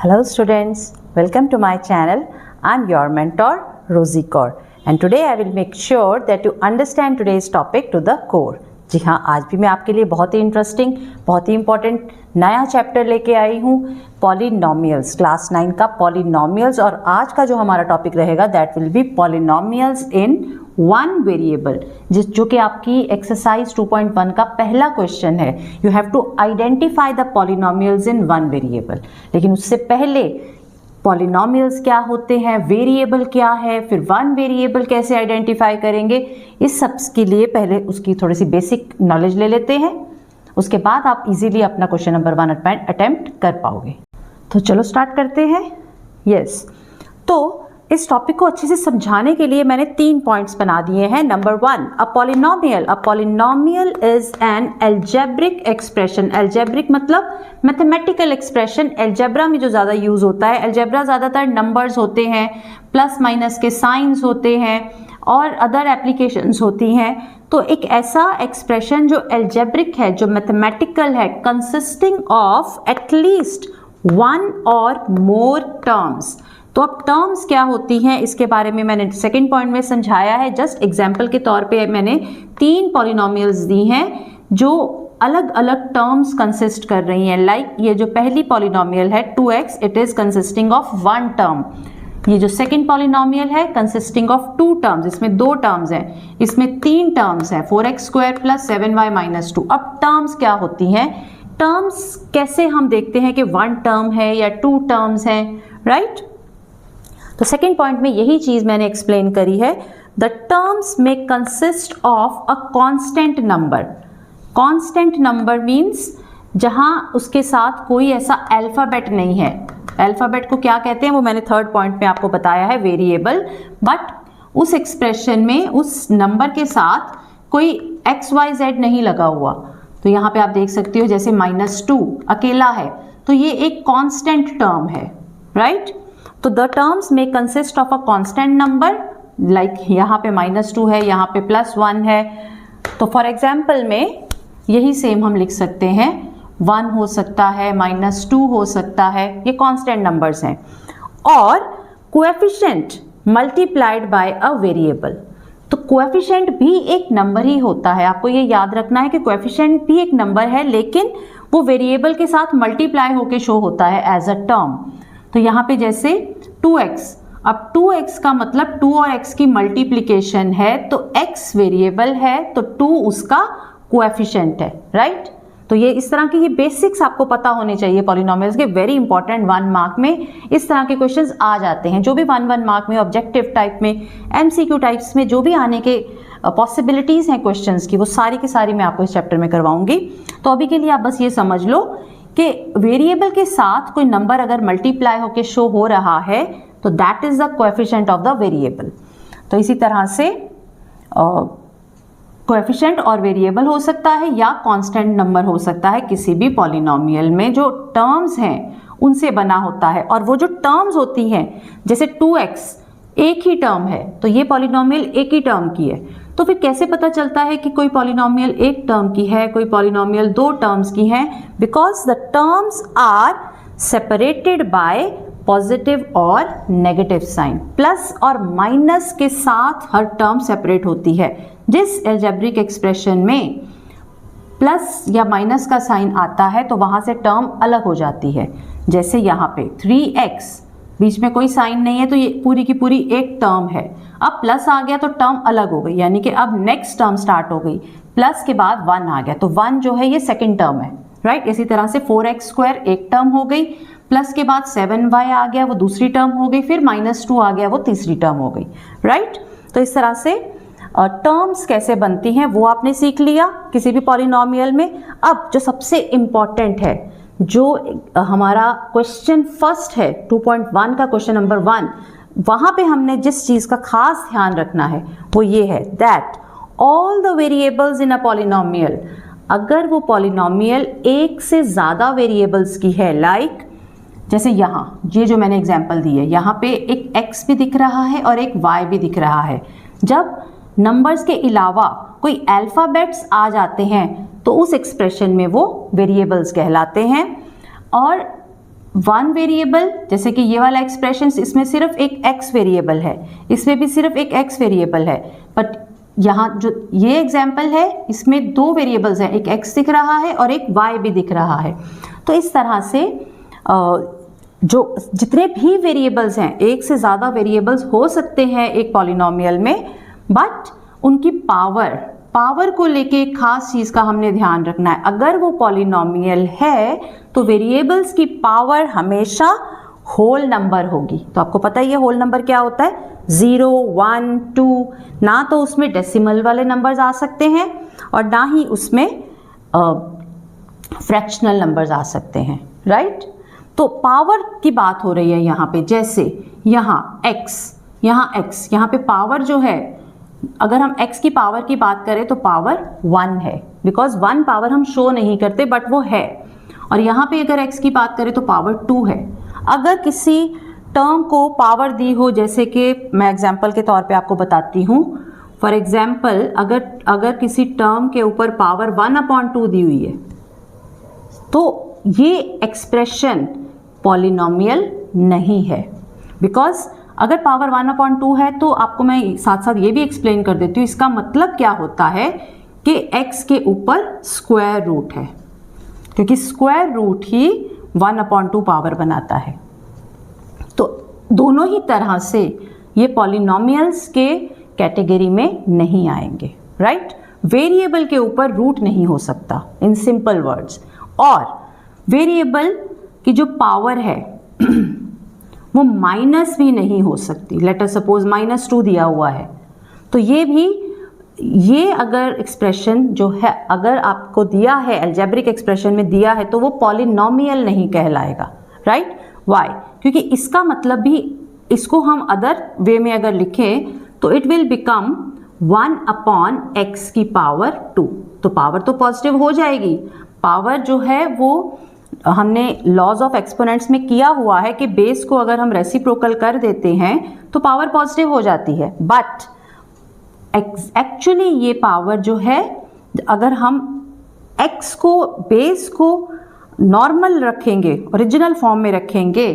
Hello students, welcome to my channel. I'm your mentor Rosie Kaur and today I will make sure that you understand today's topic to the core. जी हाँ, आज भी मैं आपके लिए बहुत ही interesting, बहुत ही important नया चैप्टर लेके आई हूँ, पॉलिनोमियल्स, क्लास 9 का पॉलिनोमियल्स। और आज का जो हमारा टॉपिक रहेगा that will be polynomials in one variable, जो कि आपकी एक्सरसाइज 2.1 का पहला क्वेश्चन है। You have to identify the polynomials in one variable. लेकिन उससे पहले पॉलिनोमियल्स क्या होते हैं, वेरिएबल क्या है, फिर वन वेरिएबल कैसे आइडेंटिफाई करेंगे, इस सब के लिए पहले उसकी थोड़ी सी बेसिक नॉलेज ले लेते हैं। उसके बाद आप इजीली अपना क्वेश्चन नंबर 1 अटेम्प्ट कर पाओगे। तो चलो स्टार्ट करते हैं। यस, तो इस टॉपिक को अच्छे से समझाने के लिए मैंने 3 पॉइंट्स बना दिए हैं। Number 1, a polynomial is an algebraic expression. Algebraic मतलब मैथमेटिकल एक्सप्रेशन। एल्जेब्रा में जो ज़्यादा यूज़ होता है, एल्जेब्रा ज़्यादातर नंबर्स होते हैं, प्लस माइनस के साइंस होते हैं और अदर एप्लीकेशंस होती हैं। तो एक ऐसा एक्सप्रेशन जो एल्जेब्रिक है, जो मैथमेटिकल है, कंसिस्टिंग ऑफ एटलीस्ट वन और मोर टर्म्स। तो अब टर्म्स क्या होती हैं इसके बारे में मैंने सेकंड पॉइंट में समझाया है। जस्ट एग्जांपल के तौर पे मैंने 3 पॉलिनोमियल्स दी हैं जो अलग अलग टर्म्स कंसिस्ट कर रही हैं। लाइक ये जो पहली पॉलिनोमियल है 2x, it is consisting of 1 term. ये जो सेकंड पॉलिनोमियल है कंसिस्टिंग ऑफ 2 टर्म्स, इसमें 2 टर्म्स हैं, इसमें 3 टर्म्स हैं, 4x² + 7y - 2। अब टर्म्स क्या होती हैं, टर्म्स कैसे हम देखते हैं कि 1 टर्म है या 2 टर्म्स हैं, राइट। तो सेकेंड पॉइंट में यही चीज मैंने एक्सप्लेन करी है। द टर्म्स में consist of a constant number. Constant number means जहां उसके साथ कोई ऐसा अल्फाबेट नहीं है। अल्फाबेट को क्या कहते हैं वो मैंने थर्ड पॉइंट में आपको बताया है, वेरिएबल। बट उस एक्सप्रेशन में उस नंबर के साथ कोई XYZ नहीं लगा हुआ। तो यहाँ पे आप देख सकते हो जैसे -2 अकेला है, तो ये एक कांस्टेंट टर्म है, राइट। तो द टर्म्स में consist of a constant number, like यहाँ पे -2 है, यहाँ पे +1 है। तो फॉर एग्जाम्पल में यही सेम हम लिख सकते हैं, 1 हो सकता है, -2 हो सकता है, ये कांस्टेंट नंबर्स हैं। और coefficient multiplied by a variable. तो कोएफिशिएंट भी एक नंबर ही होता है। आपको ये याद रखना है कि कोएफिशिएंट भी एक नंबर है, लेकिन वो वेरिएबल के साथ मल्टीप्लाई होके शो होता है एज अ टर्म। तो यहाँ पे जैसे 2x, अब 2x का मतलब 2 और x की मल्टीप्लिकेशन है, तो x वेरिएबल है तो 2 उसका कोएफिशिएंट है, राइट। तो ये इस तरह की ये बेसिक्स आपको पता होने चाहिए पॉलिनोमियल्स के। वेरी इंपॉर्टेंट, 1 मार्क में इस तरह के क्वेश्चंस आ जाते हैं। जो भी 1 मार्क में, ऑब्जेक्टिव टाइप में, MCQ टाइप्स में जो भी आने के पॉसिबिलिटीज हैं क्वेश्चंस की, वो सारी की सारी मैं आपको इस चैप्टर में करवाऊंगी। तो अभी के लिए आप बस ये समझ लो कि वेरिएबल के साथ कोई नंबर अगर मल्टीप्लाई होके शो हो रहा है तो that is the coefficient of the variable. तो इसी तरह से कोएफिशिएंट और वेरिएबल हो सकता है या कांस्टेंट नंबर हो सकता है। किसी भी पॉलिनोमियल में जो टर्म्स हैं उनसे बना होता है। और वो जो टर्म्स होती हैं, जैसे 2x एक ही टर्म है, तो ये पॉलिनोमियल एक ही टर्म की है। तो फिर कैसे पता चलता है कि कोई पॉलिनोमियल एक टर्म की है, कोई पॉलिनोमियल 2 टर्म्स की है? Because the terms are separated by positive और नेगेटिव साइन। प्लस और माइनस के साथ हर टर्म सेपरेट होती है। जिस एल्जेब्रिक एक्सप्रेशन में प्लस या माइनस का साइन आता है तो वहां से टर्म अलग हो जाती है। जैसे यहाँ पे 3x, बीच में कोई साइन नहीं है तो ये पूरी की पूरी एक टर्म है। अब प्लस आ गया तो टर्म अलग हो गई, यानी कि अब नेक्स्ट टर्म स्टार्ट हो गई। प्लस के बाद 1 आ गया तो 1 जो है ये सेकंड टर्म है, राइट। इसी तरह से 4x² एक टर्म हो गई, प्लस के बाद 7y आ गया, वो दूसरी टर्म हो गई, फिर -2 आ गया, वो तीसरी टर्म हो गई, राइट। तो इस तरह से टर्म्स कैसे बनती हैं वो आपने सीख लिया किसी भी पॉलिनोमियल में। अब जो सबसे इम्पॉर्टेंट है, जो हमारा क्वेश्चन फर्स्ट है 2.1 का क्वेश्चन नंबर 1, वहां पे हमने जिस चीज का खास ध्यान रखना है वो ये है that all the variables in a polynomial, अगर वो पॉलिनोमियल एक से ज्यादा वेरिएबल्स की है, लाइक जैसे यहाँ ये जो मैंने एग्जांपल दी है, यहाँ पे एक x भी दिख रहा है और एक y भी दिख रहा है। जब नंबर्स के अलावा कोई अल्फ़ाबेट्स आ जाते हैं तो उस एक्सप्रेशन में वो वेरिएबल्स कहलाते हैं। और वन वेरिएबल, जैसे कि ये वाला एक्सप्रेशन, इसमें सिर्फ एक एक्स वेरिएबल है, इसमें भी सिर्फ एक एक्स वेरिएबल है, बट यहाँ जो ये एग्जाम्पल है इसमें दो वेरिएबल्स हैं, एक एक्स दिख रहा है और एक वाई भी दिख रहा है। तो इस तरह से जो जितने भी वेरिएबल्स हैं, एक से ज़्यादा वेरिएबल्स हो सकते हैं एक पॉलिनोमियल में, बट उनकी पावर को लेके एक खास चीज़ का हमने ध्यान रखना है। अगर वो पॉलिनोमियल है तो वेरिएबल्स की पावर हमेशा होल नंबर होगी। तो आपको पता ही है होल नंबर क्या होता है, 0, 1, 2, ना तो उसमें डेसिमल वाले नंबर्स आ सकते हैं और ना ही उसमें फ्रैक्शनल नंबर्स आ सकते हैं, राइट। तो पावर की बात हो रही है यहाँ पे, जैसे यहाँ x, यहाँ पे पावर जो है, अगर हम x की पावर की बात करें तो पावर 1 है, बिकॉज 1 पावर हम शो नहीं करते बट वो है। और यहाँ पे अगर x की बात करें तो पावर 2 है। अगर किसी टर्म को पावर दी हो, जैसे कि मैं एग्जाम्पल के तौर पे आपको बताती हूँ, फॉर एग्जाम्पल अगर किसी टर्म के ऊपर पावर 1/2 दी हुई है तो ये एक्सप्रेशन पॉलिनोमियल नहीं है, बिकॉज अगर पावर 1/2 है तो आपको मैं साथ साथ ये भी एक्सप्लेन कर देती हूँ, इसका मतलब क्या होता है कि x के ऊपर स्क्वायर रूट है, क्योंकि स्क्वायर रूट ही 1/2 पावर बनाता है। तो दोनों ही तरह से ये पॉलिनोमियल्स के कैटेगरी में नहीं आएंगे, राइट। वेरिएबल के ऊपर रूट नहीं हो सकता इन सिंपल वर्ड्स, और वेरिएबल की जो पावर है वो माइनस भी नहीं हो सकती। लेट अस सपोज -2 दिया हुआ है तो ये अगर एक्सप्रेशन जो है, अगर आपको दिया है अलजेब्रिक एक्सप्रेशन में दिया है, तो वो पॉलिनोमियल नहीं कहलाएगा, राइट। वाई? क्योंकि इसका मतलब भी, इसको हम अदर वे में अगर लिखें तो इट विल बिकम 1/x की पावर 2। तो पावर तो पॉजिटिव हो जाएगी। पावर जो है वो हमने लॉज ऑफ एक्सपोनेंट्स में किया हुआ है कि बेस को अगर हम रेसिप्रोकल कर देते हैं तो पावर पॉजिटिव हो जाती है, बट एक्चुअली ये पावर जो है, अगर हम x को, बेस को नॉर्मल रखेंगे, ओरिजिनल फॉर्म में रखेंगे,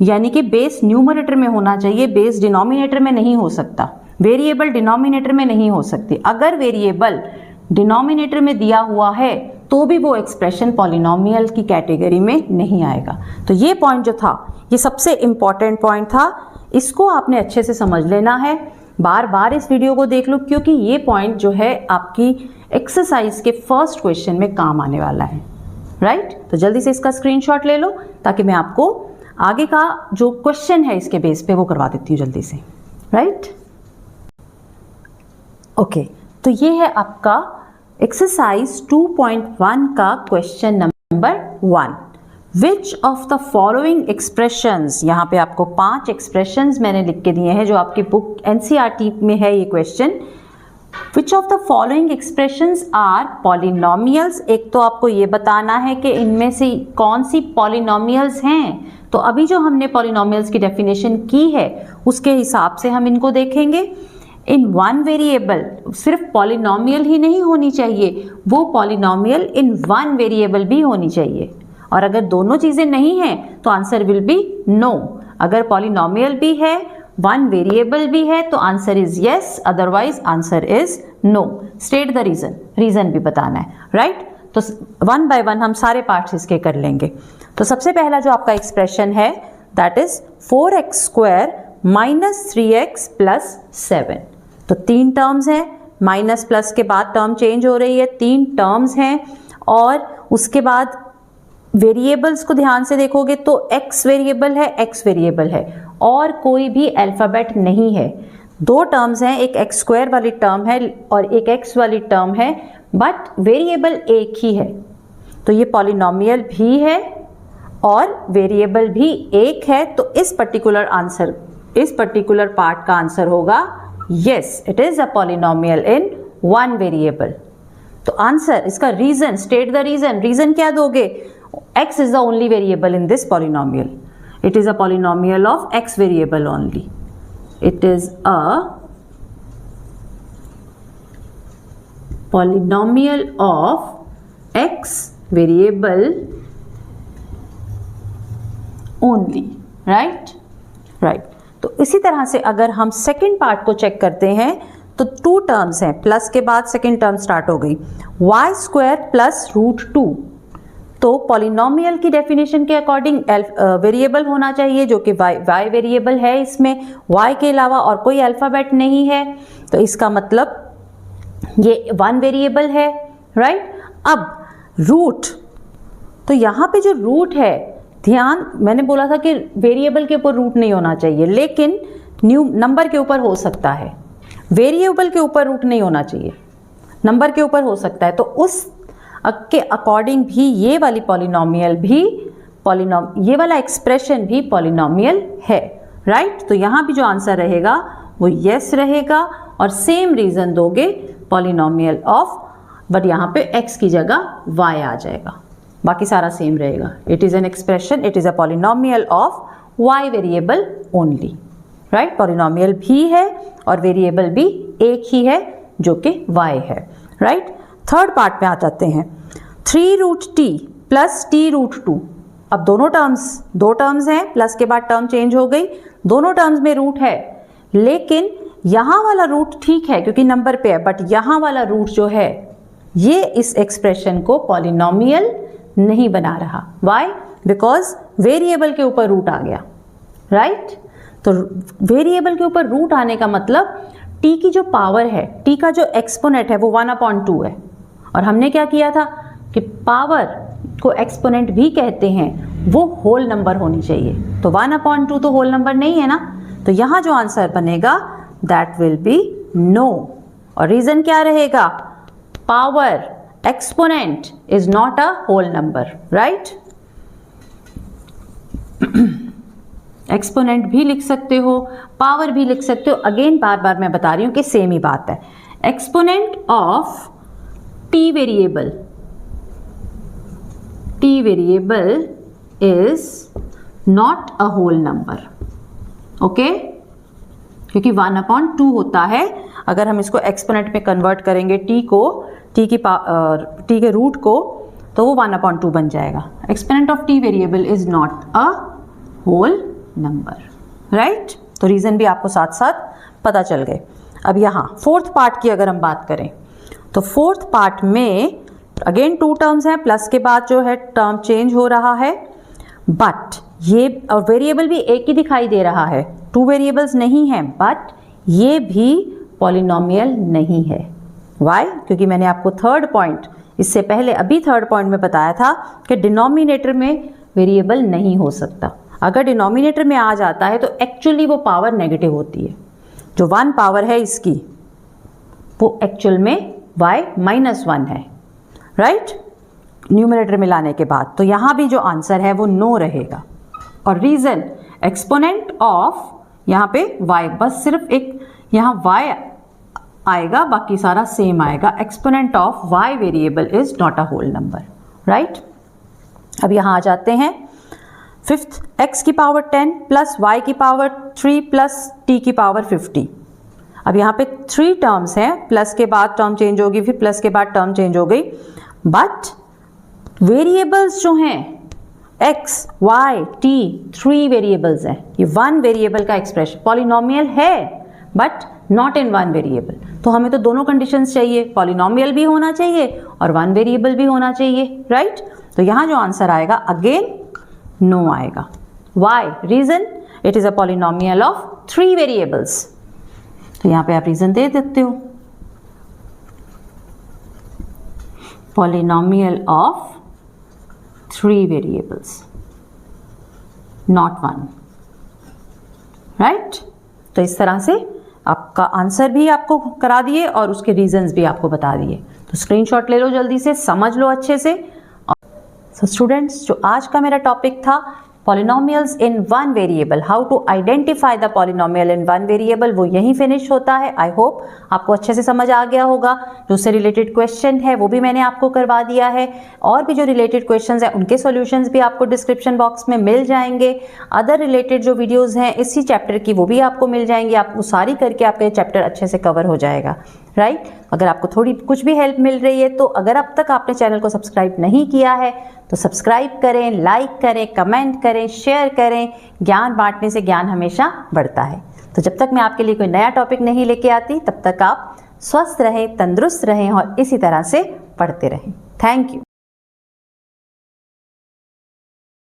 यानी कि बेस न्यूमरेटर में होना चाहिए, बेस डिनोमिनेटर में नहीं हो सकता, वेरिएबल डिनोमिनेटर में नहीं हो सकती। अगर वेरिएबल डिनोमिनेटर में दिया हुआ है तो भी वो एक्सप्रेशन पॉलिनोमियल की कैटेगरी में नहीं आएगा। तो ये पॉइंट जो था, ये सबसे इम्पॉर्टेंट पॉइंट था, इसको आपने अच्छे से समझ लेना है। बार बार इस वीडियो को देख लो, क्योंकि ये पॉइंट जो है आपकी एक्सरसाइज के फर्स्ट क्वेश्चन में काम आने वाला है, राइट। तो जल्दी से इसका स्क्रीनशॉट ले लो ताकि मैं आपको आगे का जो क्वेश्चन है इसके बेस पे वो करवा देती हूँ जल्दी से, राइट। ओके, तो ये है आपका एक्सरसाइज 2.1 का question number 1। Which of the following expressions, यहाँ पे आपको 5 एक्सप्रेशंस मैंने लिख के दिए हैं जो आपकी बुक एनसीईआरटी में है ये question. Which of the following expressions are polynomials, एक तो आपको ये बताना है कि इनमें से कौन सी पॉलिनोमियल्स हैं। तो अभी जो हमने पॉलिनोमियल्स की डेफिनेशन की है उसके हिसाब से हम इनको देखेंगे। इन वन वेरिएबल, सिर्फ पॉलिनोमियल ही नहीं होनी चाहिए, वो पॉलिनोमियल इन वन वेरिएबल भी होनी चाहिए, और अगर दोनों चीजें नहीं हैं तो आंसर विल बी नो। अगर पॉलिनोमियल भी है, वन वेरिएबल भी है तो answer is yes, otherwise answer is no. State the reason, reason भी बताना है, राइट। तो वन बाय वन हम सारे पार्ट्स इसके कर लेंगे। तो सबसे पहला जो आपका एक्सप्रेशन है दैट इज 4x² - 3x + 7। तो 3 टर्म्स हैं, माइनस प्लस के बाद टर्म चेंज हो रही है, 3 टर्म्स हैं, और उसके बाद वेरिएबल्स को ध्यान से देखोगे तो x वेरिएबल है, x वेरिएबल है, और कोई भी अल्फ़ाबेट नहीं है। 2 टर्म्स हैं, एक x² वाली टर्म है और एक x वाली टर्म है, बट वेरिएबल एक ही है। तो ये पॉलिनोमियल भी है और वेरिएबल भी एक है। तो इस पर्टिकुलर आंसर, इस पर्टिकुलर पार्ट का आंसर होगा yes, it is a polynomial in one variable. तो आंसर, इसका reason, state the reason. Reason क्या दोगे? x is the only variable in this polynomial. It is a polynomial of x variable only. It is a polynomial of x variable only, right. तो इसी तरह से अगर हम second part को check करते हैं तो 2 टर्म्स हैं, प्लस के बाद सेकेंड टर्म स्टार्ट हो गई, y² प्लस √2। तो पॉलिनोमियल की डेफिनेशन के अकॉर्डिंग वेरिएबल होना चाहिए जो कि y वेरिएबल है, इसमें y के अलावा और कोई अल्फ़ाबेट नहीं है, तो इसका मतलब ये 1 वेरिएबल है, राइट। अब रूट, तो यहाँ पे जो रूट है, ध्यान, मैंने बोला था कि वेरिएबल के ऊपर रूट नहीं होना चाहिए, लेकिन न्यू नंबर के ऊपर हो सकता है, वेरिएबल के ऊपर रूट नहीं होना चाहिए, नंबर के ऊपर हो सकता है। तो उस के अकॉर्डिंग भी ये वाली पॉलिनोमियल भी ये वाला एक्सप्रेशन भी पॉलिनोमियल है, राइट। तो यहाँ भी जो आंसर रहेगा वो यस रहेगा, और सेम रीजन दोगे पॉलिनोमियल ऑफ, बट यहाँ पे x की जगह y आ जाएगा, बाकी सारा सेम रहेगा। It is an expression, it is a polynomial of y variable only, right. Polynomial भी है और वेरिएबल भी एक ही है जो कि y है, राइट। थर्ड पार्ट में आ जाते हैं, 3√t प्लस t√2। अब दो टर्म्स हैं, प्लस के बाद टर्म चेंज हो गई, दोनों टर्म्स में रूट है, लेकिन यहाँ वाला रूट ठीक है क्योंकि नंबर पे है, बट यहाँ वाला रूट जो है ये इस एक्सप्रेशन को पॉलिनोमियल नहीं बना रहा। वाई? बिकॉज वेरिएबल के ऊपर रूट आ गया, राइट। तो वेरिएबल के ऊपर रूट आने का मतलब t की जो पावर है, t का जो एक्सपोनेंट है वो 1/2 है, और हमने क्या किया था कि पावर को एक्सपोनेंट भी कहते हैं, वो होल नंबर होनी चाहिए। तो 1/2 तो होल नंबर नहीं है ना, तो यहाँ जो आंसर बनेगा दैट विल बी नो। और रीजन क्या रहेगा? Power exponent is not a whole number, right. Exponent भी लिख सकते हो, पावर भी लिख सकते हो, अगेन बार बार मैं बता रही हूं कि सेम ही बात है। Exponent of t variable is not a whole number, okay, क्योंकि 1/2 होता है। अगर हम इसको एक्सपोनेंट में कन्वर्ट करेंगे t के रूट को, तो वो 1/2 बन जाएगा। Exponent of t variable is not a whole number, right. तो रीजन भी आपको साथ साथ पता चल गए। अब यहाँ फोर्थ पार्ट की अगर हम बात करें तो फोर्थ पार्ट में अगेन 2 टर्म्स हैं, प्लस के बाद जो है टर्म चेंज हो रहा है, बट ये और वेरिएबल भी एक ही दिखाई दे रहा है, 2 वेरिएबल्स नहीं हैं, बट ये भी पॉलिनोमियल नहीं है। वाई? क्योंकि मैंने आपको थर्ड पॉइंट इससे पहले अभी थर्ड पॉइंट में बताया था कि डिनोमिनेटर में वेरिएबल नहीं हो सकता। अगर डिनोमिनेटर में आ जाता है तो एक्चुअली वो पावर नेगेटिव होती है, जो 1 पावर है इसकी वो एक्चुअल में y-1 है, राइट, न्यूमरेटर में लाने के बाद। तो यहाँ भी जो आंसर है वो नो रहेगा। और रीजन एक्सपोनेंट ऑफ, यहाँ पे y, बस सिर्फ एक यहाँ y आएगा, बाकी सारा सेम आएगा। Exponent of y variable is not a whole number, right. अब यहाँ आ जाते हैं फिफ्थ, x की पावर 10 प्लस y की पावर 3 प्लस t की पावर 50। अब यहाँ पे 3 टर्म्स हैं, प्लस के बाद टर्म चेंज होगी, फिर प्लस के बाद टर्म चेंज हो गई, बट वेरिएबल्स जो हैं x, y, t 3 वेरिएबल्स हैं। ये 1 वेरिएबल का एक्सप्रेशन पॉलिनोमियल है, बट नॉट इन 1 वेरिएबल। तो हमें तो दोनों कंडीशंस चाहिए, पॉलिनोमियल भी होना चाहिए और 1 वेरिएबल भी होना चाहिए, राइट। तो यहाँ जो आंसर आएगा अगेन नो आएगा। Why? Reason it is a polynomial of 3 variables. तो यहाँ पे आप रीजन दे देते हो, polynomial of 3 variables, not 1, right. तो इस तरह से आपका आंसर भी आपको करा दिए और उसके रीजंस भी आपको बता दिए। तो स्क्रीनशॉट ले लो, जल्दी से समझ लो अच्छे से। सो स्टूडेंट्स, जो आज का मेरा टॉपिक था polynomials in 1 variable, how to identify the polynomial in 1 variable, वो यहीं फिनिश होता है। आई होप आपको अच्छे से समझ आ गया होगा। जो उससे रिलेटेड क्वेश्चन है वो भी मैंने आपको करवा दिया है, और भी जो रिलेटेड क्वेश्चंस हैं उनके सॉल्यूशंस भी आपको डिस्क्रिप्शन बॉक्स में मिल जाएंगे। अदर रिलेटेड जो वीडियोज़ हैं इसी चैप्टर की वो भी आपको मिल जाएंगी, आप वो सारी करके आपका ये चैप्टर अच्छे से कवर हो जाएगा। राइट। अगर आपको थोड़ी कुछ भी हेल्प मिल रही है तो अगर अब तक आपने चैनल को सब्सक्राइब नहीं किया है तो सब्सक्राइब करें, लाइक करें, कमेंट करें, शेयर करें। ज्ञान बांटने से ज्ञान हमेशा बढ़ता है। तो जब तक मैं आपके लिए कोई नया टॉपिक नहीं लेके आती तब तक आप स्वस्थ रहें, तंदुरुस्त रहें और इसी तरह से पढ़ते रहें। Thank you.